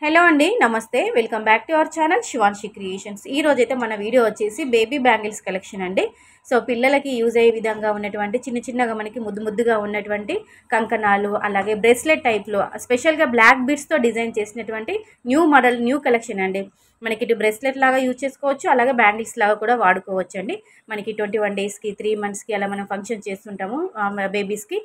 Hello అండి, నమస్తే. Welcome back to our channel Shivanshi creations. ఈ రోజైతే మన వీడియో వచ్చేసి బేబీ బ్యాంగిల్స్ కలెక్షన్ అండి. సో పిల్లలకి యూజ్ అయ్యే విధంగా ఉన్నటువంటి చిన్నగా మనకి ముద్దుగా ఉన్నటువంటి కంకణాలు, అలాగే బ్రేస్లెట్ టైప్లో స్పెషల్గా బ్లాక్ బీడ్స్తో డిజైన్ చేసినటువంటి న్యూ మోడల్ న్యూ కలెక్షన్ అండి. మనకి ఇటు బ్రేస్లెట్ లాగా యూజ్ చేసుకోవచ్చు, అలాగే బ్యాంగిల్స్ లాగా కూడా వాడుకోవచ్చు అండి. మనకి 21 డేస్కి 3 మంత్స్కి అలా మనం ఫంక్షన్ చేస్తుంటాము బేబీస్కి.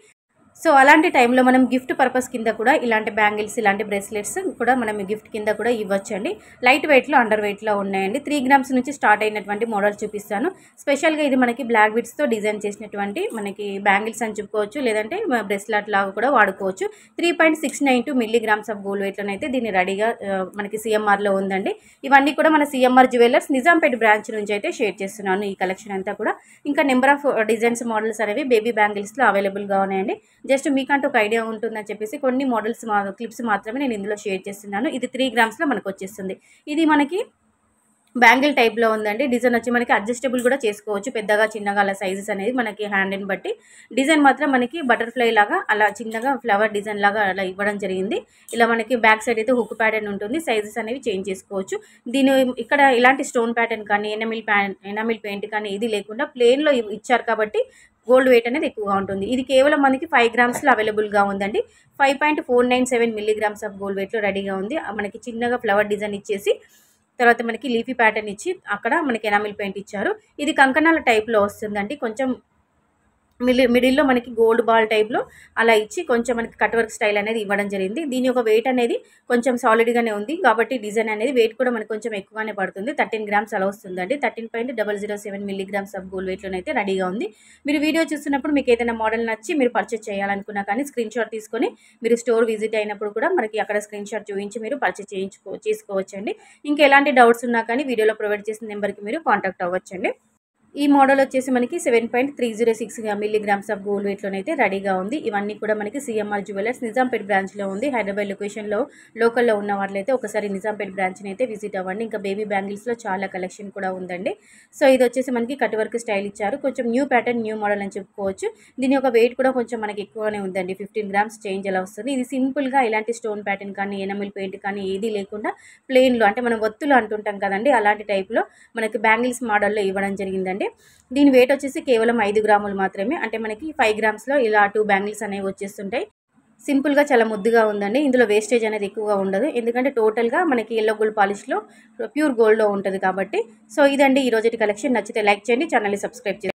సో అలాంటి టైంలో మనం గిఫ్ట్ పర్పస్ కింద కూడా ఇలాంటి బ్యాంగిల్స్, ఇలాంటి బ్రేస్లెట్స్ కూడా మనం గిఫ్ట్ కింద కూడా ఇవ్వచ్చండి. లైట్ వెయిట్లో, అండర్ వెయిట్లో ఉన్నాయండి. 3 గ్రామ్స్ నుంచి స్టార్ట్ అయినటువంటి మోడల్ చూపిస్తాను. స్పెషల్గా ఇది మనకి బ్లాక్ బీడ్స్తో డిజైన్ చేసినటువంటి మనకి బ్యాంగిల్స్ అని చెప్పుకోవచ్చు, లేదంటే బ్రెస్లెట్ లాగా కూడా వాడుకోవచ్చు. 3.692 మిల్లీగ్రామ్స్ ఆఫ్ గోల్డ్ వెయిట్లోనైతే దీన్ని రెడీగా మనకి సిఎంఆర్లో ఉందండి. ఇవన్నీ కూడా మన సిఎంఆర్ జ్యువెలర్స్ నిజాంపేట బ్రాంచ్ నుంచి అయితే షేర్ చేస్తున్నాను ఈ కలెక్షన్ అంతా కూడా. ఇంకా నెంబర్ ఆఫ్ డిజైన్స్, మోడల్స్ అనేవి బేబీ బ్యాంగిల్స్లో అవైలబుల్గా ఉన్నాయండి. జస్ట్ మీకంటూ ఒక ఐడియా ఉంటుందని చెప్పేసి కొన్ని మోడల్స్ క్లిప్స్ మాత్రమే నేను ఇందులో షేర్ చేస్తున్నాను. ఇది 3 గ్రామ్స్లో మనకు వచ్చేస్తుంది. ఇది మనకి బ్యాంగిల్ టైప్లో ఉందండి. డిజైన్ వచ్చి మనకి అడ్జస్టబుల్ కూడా చేసుకోవచ్చు, పెద్దగా చిన్నగా అలా సైజెస్ అనేది మనకి హ్యాండ్ని బట్టి. డిజైన్ మాత్రం మనకి బటర్ఫ్లై లాగా అలా చిన్నగా ఫ్లవర్ డిజైన్ లాగా అలా ఇవ్వడం జరిగింది. ఇలా మనకి బ్యాక్ సైడ్ అయితే హుక్ ప్యాటర్న్ ఉంటుంది. సైజెస్ అనేవి చేంజ్ చేసుకోవచ్చు. దీని ఇక్కడ ఇలాంటి స్టోన్ ప్యాటర్న్ కానీ ఎనామిల్ పెయింట్ కానీ ఇది లేకుండా ప్లెయిన్లో ఇచ్చారు కాబట్టి గోల్డ్ వెయిట్ అనేది ఎక్కువగా ఉంటుంది. ఇది కేవలం మనకి 5 గ్రామ్స్లో అవైలబుల్గా ఉందండి. 5.497 మిల్లీగ్రామ్స్ ఆఫ్ గోల్డ్ వెయిట్లో రెడీగా ఉంది. మనకి చిన్నగా ఫ్లవర్ డిజైన్ ఇచ్చేసి తర్వాత మనకి లీఫీ ప్యాటర్న్ ఇచ్చి అక్కడ మనకి ఎనామిల్ పెయింట్ ఇచ్చారు. ఇది కంకణాల టైప్లో వస్తుందండి. కొంచెం మిడిల్లో మనకి గోల్డ్ బాల్ టైప్లో అలా ఇచ్చి కొంచెం మనకి కట్ వర్క్ స్టైల్ అనేది ఇవ్వడం జరిగింది. దీని యొక్క వెయిట్ అనేది కొంచెం సాలిడ్గానే ఉంది కాబట్టి డిజైన్ అనేది వెయిట్ కూడా మనకి కొంచెం ఎక్కువగానే పడుతుంది. 13 గ్రామ్స్ అలా వస్తుందండి. 13.007 మిల్లీగ్రామ్స్ ఆఫ్ గోల్డ్ వెయిట్లోనైతే రెడీగా ఉంది. మీరు వీడియో చూస్తున్నప్పుడు మీకు ఏదైనా మోడల్ నచ్చి మీరు పర్చేస్ చేయాలనుకున్నా కానీ స్క్రీన్ షాట్ తీసుకొని మీరు స్టోర్ విజిట్ అయినప్పుడు కూడా మనకి అక్కడ స్క్రీన్ షాట్ చూపించి మీరు పర్చేస్ చేసుకోవచ్చండి. ఇంకా ఎలాంటి డౌట్స్ ఉన్నా కానీ వీడియోలో ప్రొవైడ్ చేసిన నెంబర్కి మీరు కాంటాక్ట్ అవ్వచ్చండి. ఈ మోడల్ వచ్చేసి మనకి 7.306 మిల్లీగ్రామ్స్ ఆఫ్ గోల్డ్ వెయిట్లోనైతే రెడీగా ఉంది. ఇవన్నీ కూడా మనకి సిఎంఆర్ జ్యువెలర్స్ నిజాంపేట బ్రాంచ్లో ఉంది. హైదరాబాద్ లొకేషన్లో లోకల్లో ఉన్న వాళ్ళైతే ఒకసారి నిజాంపేట బ్రాంచ్ని అయితే విజిట్ అవ్వండి. ఇంకా బేబీ బ్యాంగిల్స్లో చాలా కలెక్షన్ కూడా ఉందండి. సో ఇది వచ్చేసి మనకి కట్ వర్క్ స్టైల్ ఇచ్చారు. కొంచెం న్యూ ప్యాటర్న్, న్యూ మోడల్ అని చెప్పుకోవచ్చు. దీని యొక్క వెయిట్ కూడా కొంచెం మనకి ఎక్కువనే ఉందండి. 15 గ్రామ్స్ చేంజ్ అలా వస్తుంది. ఇది సింపుల్గా ఇలాంటి స్టోన్ ప్యాటర్న్ కానీ ఎనామిల్ పెయింట్ కానీ ఏది లేకుండా ప్లెయిన్లో, అంటే మనం ఒత్తులు అంటుంటాం కదండి, అలాంటి టైప్లో మనకి బ్యాంగిల్స్ మోడల్లో ఇవ్వడం జరిగిందండి. దీని వెయిట్ వచ్చేసి కేవలం 5 గ్రాములు మాత్రమే. అంటే మనకి 5 గ్రామ్స్లో ఇలా 2 బ్యాంగిల్స్ అనేవి వచ్చేస్తుంటాయి. సింపుల్గా చాలా ముద్దుగా ఉందండి. ఇందులో వేస్టేజ్ అనేది ఎక్కువగా ఉండదు, ఎందుకంటే టోటల్గా మనకి ఎల్లో గోల్డ్ పాలిష్లో ప్యూర్ గోల్డ్లో ఉంటుంది కాబట్టి. సో ఇదండి ఈరోజు కలెక్షన్. నచ్చితే లైక్ చేయండి, ఛానల్ని సబ్స్క్రైబ్ చేయండి.